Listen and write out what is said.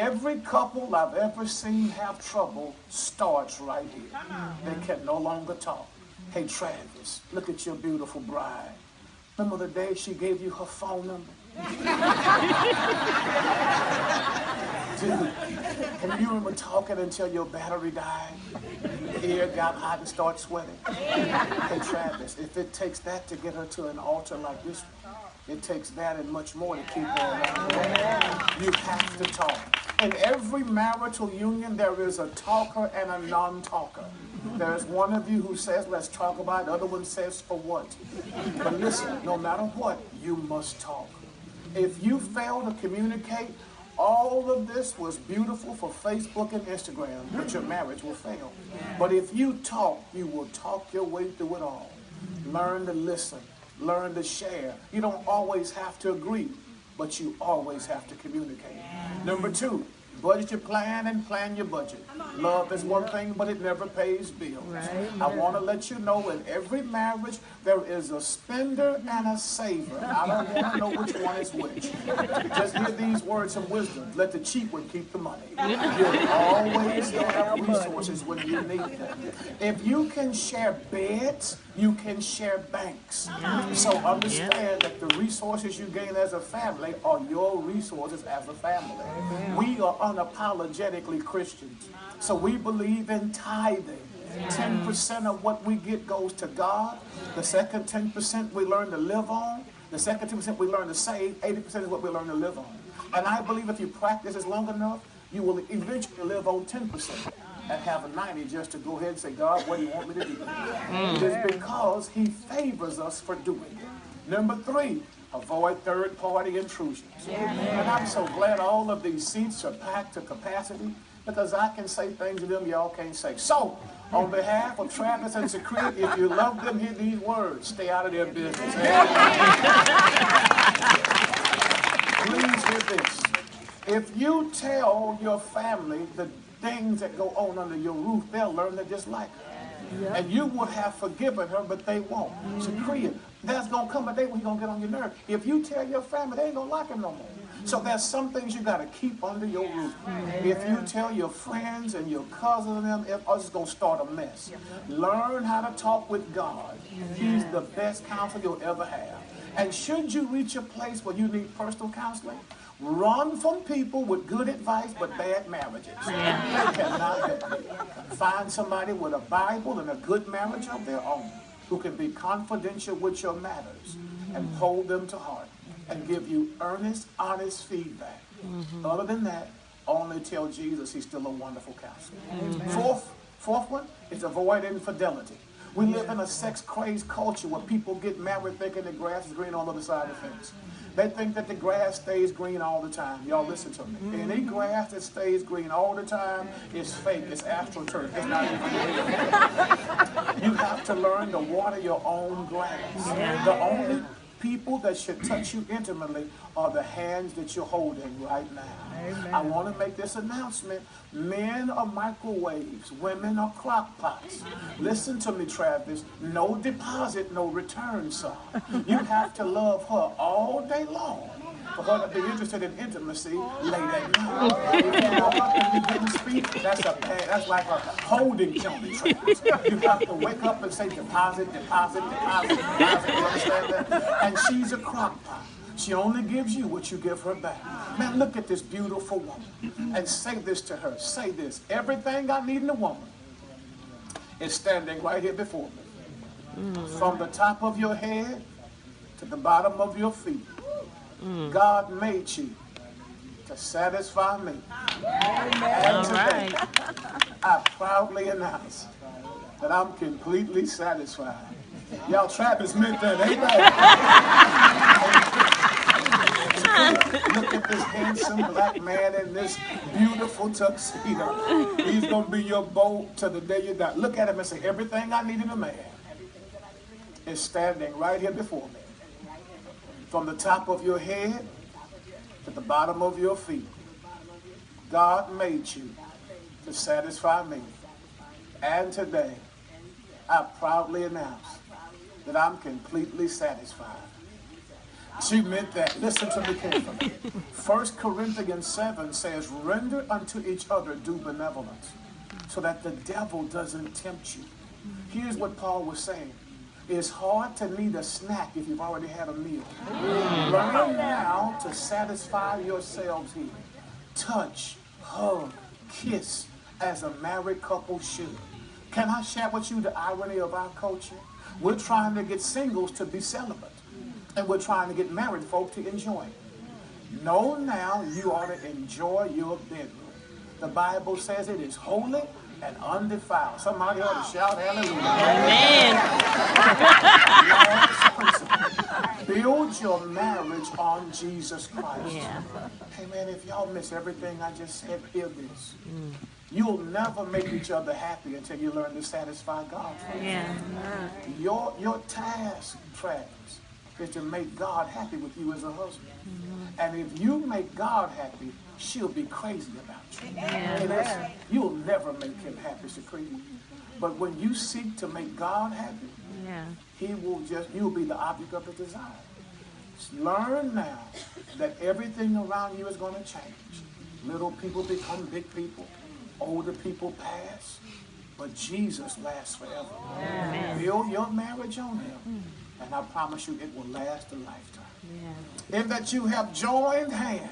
every couple I've ever seen have trouble starts right here. They can no longer talk. Hey, Travis, look at your beautiful bride. Remember the day she gave you her phone number? Dude, and you remember talking until your battery died? Ear got hot and started sweating. Hey, Travis, if it takes that to get her to an altar like this, it takes that and much more to keep her around. You have to talk. In every marital union, there is a talker and a non-talker. There's one of you who says, let's talk about it. The other one says, for what? But listen, no matter what, you must talk. If you fail to communicate, all of this was beautiful for Facebook and Instagram, but your marriage will fail. But if you talk, you will talk your way through it all. Learn to listen. Learn to share. You don't always have to agree, but you always have to communicate. Number 2, budget your plan and plan your budget. Love is one thing, but it never pays bills. I want to let you know in every marriage there is a spender and a saver. I don't want to know which one is which. Just hear these words of wisdom. Let the cheap one keep the money. You'll always have resources when you need them. If you can share beds, you can share banks. So understand that the resources you gain as a family are your resources as a family. We are unapologetically Christians. So we believe in tithing. 10% of what we get goes to God. The second 10% we learn to live on. The second 10% we learn to save. 80% is what we learn to live on. And I believe if you practice this long enough, you will eventually live on 10% and have a 90 just to go ahead and say, God, what do you want me to do? It is because he favors us for doing it. Number 3, avoid third-party intrusions. And I'm so glad all of these seats are packed to capacity because I can say things to them y'all can't say. So, on behalf of Travis and Sacreea, if you love them, hear these words. Stay out of their business. Please hear this. If you tell your family the things that go on under your roof, they'll learn to dislike her. And you would have forgiven her, but they won't. Sacreea, there's going to come a day when he's going to get on your nerve. If you tell your family, they ain't going to like him no more. So there's some things you got to keep under your roof. If you tell your friends and your cousins and them, it's just going to start a mess. Learn how to talk with God. He's the best counselor you'll ever have. And should you reach a place where you need personal counseling, run from people with good advice but bad marriages. They cannot help you. Find somebody with a Bible and a good marriage of their own who can be confidential with your matters and hold them to heart and give you earnest, honest feedback. Other than that, only tell Jesus he's still a wonderful counselor. Fourth one is avoid infidelity. We live in a sex-crazed culture where people get married thinking the grass is green on the other side of the fence. They think that the grass stays green all the time. Y'all listen to me. Any grass that stays green all the time is fake. It's astroturf. It's not even real. You have to learn to water your own grass. The only people that should touch you intimately are the hands that you're holding right now. Amen. I want to make this announcement. Men are microwaves. Women are crock pots. Listen to me, Travis. No deposit, no return, son. You have to love her all day long for her to be interested in intimacy late at night. If you walk up and you didn't speak, that's like a holding company, Travis. You have to wake up and say deposit, deposit, deposit, deposit. You understand that? And she's a crock pot. She only gives you what you give her back. Man, look at this beautiful woman and say this to her. Say this. Everything I need in a woman is standing right here before me. From the top of your head to the bottom of your feet. God made you to satisfy me. And today, I proudly announce that I'm completely satisfied. Y'all, Travis meant that, amen? Look at this handsome black man in this beautiful tuxedo. He's going to be your boat to the day you die. Look at him and say, everything I need in a man is standing right here before me. From the top of your head to the bottom of your feet. God made you to satisfy me. And today, I proudly announce that I'm completely satisfied. She meant that. Listen to me carefully. 1 Corinthians 7 says, render unto each other due benevolence, so that the devil doesn't tempt you. Here's what Paul was saying. It's hard to need a snack if you've already had a meal. Learn now to satisfy yourselves here. Touch, hug, kiss as a married couple should. Can I share with you the irony of our culture? We're trying to get singles to be celibate. And we're trying to get married folk to enjoy it. Know now you ought to enjoy your bedroom. The Bible says it is holy and undefiled. Somebody ought to shout hallelujah. Amen. Build your marriage on Jesus Christ. Yeah. Hey man, if y'all miss everything I just said, hear this. You'll never make each other happy until you learn to satisfy God. Yeah. Your task, Travis, is to make God happy with you as a husband. And if you make God happy, she'll be crazy about you. Hey, listen, you'll never make him happy, Sacreea. But when you seek to make God happy, you'll be the object of his desire. Learn now that everything around you is going to change. Little people become big people. Older people pass. But Jesus lasts forever. Build your marriage on him. And I promise you it will last a lifetime. In that you have joined hands